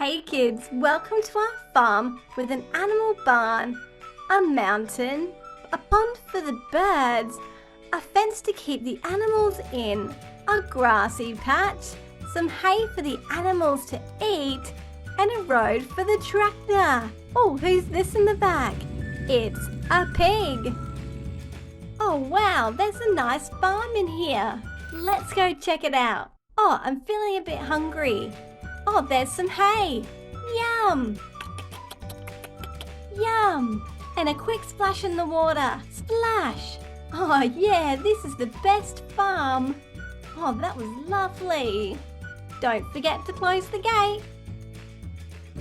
Hey kids, welcome to our farm with an animal barn, a mountain, a pond for the birds, a fence to keep the animals in, a grassy patch, some hay for the animals to eat, and a road for the tractor. Oh, who's this in the back? It's a pig. Oh wow, there's a nice farm in here. Let's go check it out. Oh, I'm feeling a bit hungry. Oh, there's some hay. Yum! Yum! And a quick splash in the water. Splash! Oh yeah, this is the best farm. Oh, that was lovely. Don't forget to close the gate.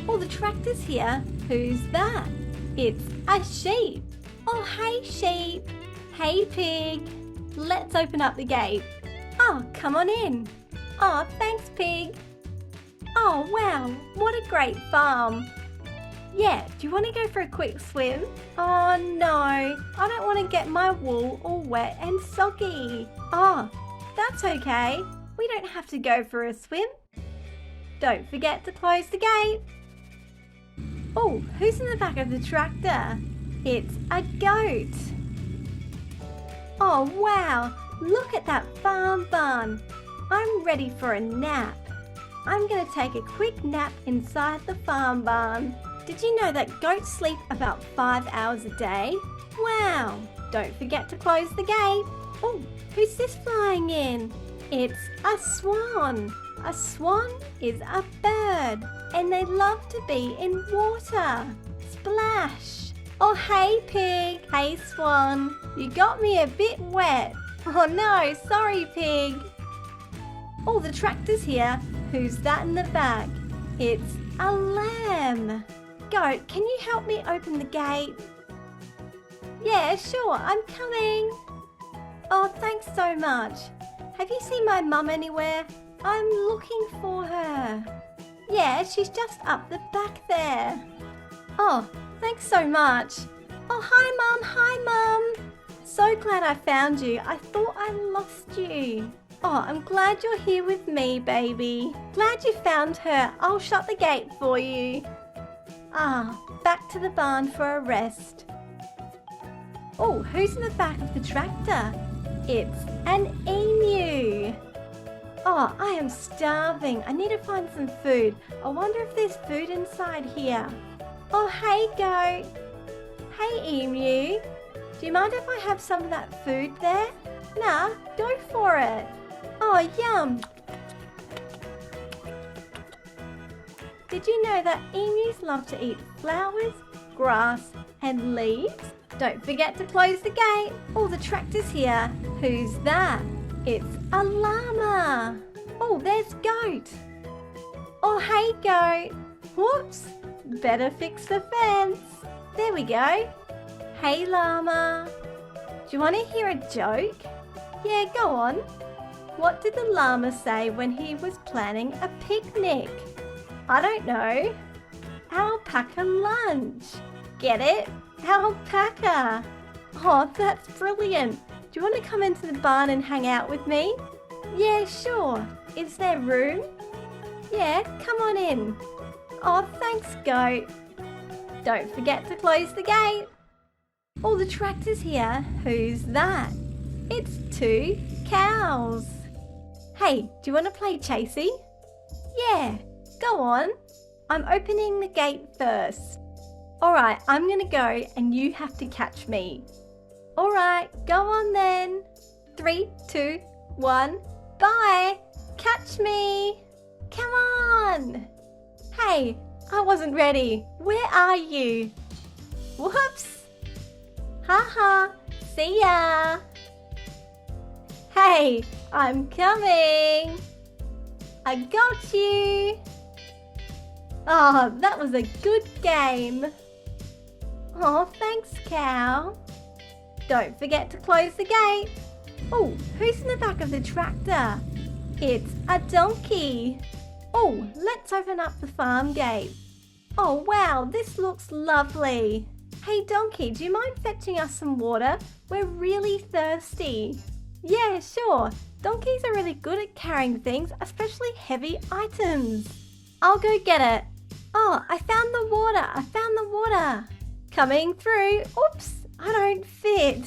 Oh, the tractor's here. Who's that? It's a sheep. Oh, hey sheep. Hey pig. Let's open up the gate. Oh, come on in. Oh, thanks pig. Oh wow, what a great farm. Yeah, do you want to go for a quick swim? Oh no, I don't want to get my wool all wet and soggy. Oh, that's okay. We don't have to go for a swim. Don't forget to close the gate. Oh, who's in the back of the tractor? It's a goat. Oh wow, look at that farm barn. I'm ready for a nap. I'm going to take a quick nap inside the farm barn. Did you know that goats sleep about 5 hours a day? Wow! Don't forget to close the gate. Oh, who's this flying in? It's a swan. A swan is a bird and they love to be in water. Splash! Oh, hey pig. Hey swan. You got me a bit wet. Oh no, sorry pig. Oh, the tractor's here. Who's that in the back? It's a lamb. Goat, can you help me open the gate? Yeah, sure, I'm coming. Oh, thanks so much. Have you seen my mum anywhere? I'm looking for her. Yeah, she's just up the back there. Oh, thanks so much. Oh, hi Mum, hi Mum. So glad I found you. I thought I lost you. Oh, I'm glad you're here with me, baby. Glad you found her. I'll shut the gate for you. Ah, back to the barn for a rest. Oh, who's in the back of the tractor? It's an emu. Oh, I am starving. I need to find some food. I wonder if there's food inside here. Oh, hey, goat. Hey, emu. Do you mind if I have some of that food there? Nah, go for it. Oh, yum! Did you know that emus love to eat flowers, grass and leaves? Don't forget to close the gate. Oh, the tractor's here. Who's that? It's a llama. Oh, there's goat. Oh, hey goat. Whoops, better fix the fence. There we go. Hey llama. Do you want to hear a joke? Yeah, go on. What did the llama say when he was planning a picnic? I don't know. Alpaca lunch. Get it? Alpaca. Oh, that's brilliant. Do you want to come into the barn and hang out with me? Yeah, sure. Is there room? Yeah, come on in. Oh, thanks, goat. Don't forget to close the gate. Oh, the tractor's here. Who's that? It's 2 cows. Hey, do you want to play chasey? Yeah, go on. I'm opening the gate first. Alright, I'm going to go and you have to catch me. Alright, go on then. 3, 2, 1, bye. Catch me. Come on. Hey, I wasn't ready. Where are you? Whoops. Haha, see ya. Hey, I'm coming. I got you. Oh, that was a good game. Oh, thanks, cow. Don't forget to close the gate. Oh, who's in the back of the tractor? It's a donkey. Oh, let's open up the farm gate. Oh, wow, this looks lovely. Hey, donkey, do you mind fetching us some water? We're really thirsty. Yeah, sure. Donkeys are really good at carrying things, especially heavy items. I'll go get it. Oh, I found the water. I found the water. Coming through. Oops, I don't fit.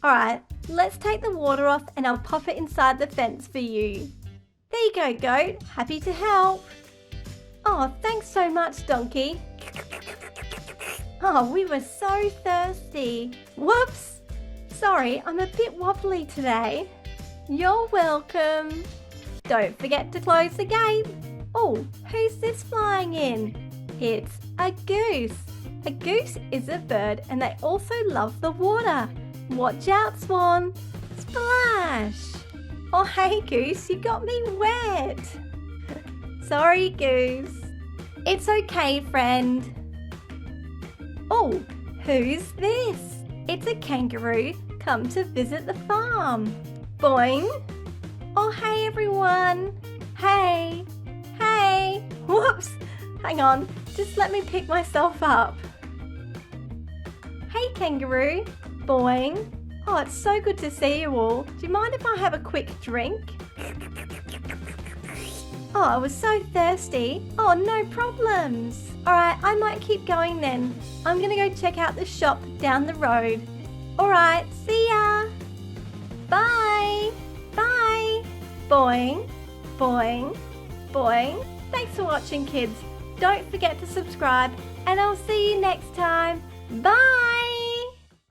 All right, let's take the water off and I'll pop it inside the fence for you. There you go, goat. Happy to help. Oh, thanks so much, donkey. Oh, we were so thirsty. Whoops. Sorry, I'm a bit wobbly today. You're welcome. Don't forget to close the gate. Oh, who's this flying in? It's a goose. A goose is a bird and they also love the water. Watch out, Swan. Splash. Oh, hey, Goose, you got me wet. Sorry, Goose. It's okay, friend. Oh, who's this? It's a kangaroo come to visit the farm. Boing. Oh, hey, everyone. Hey. Hey. Whoops. Hang on. Just let me pick myself up. Hey, kangaroo. Boing. Oh, it's so good to see you all. Do you mind if I have a quick drink? Oh, I was so thirsty. Oh, no problems. Alright, I might keep going then. I'm gonna go check out the shop down the road. Alright, see ya. Bye. Bye. Boing. Boing. Boing. Thanks for watching, kids. Don't forget to subscribe and I'll see you next time. Bye.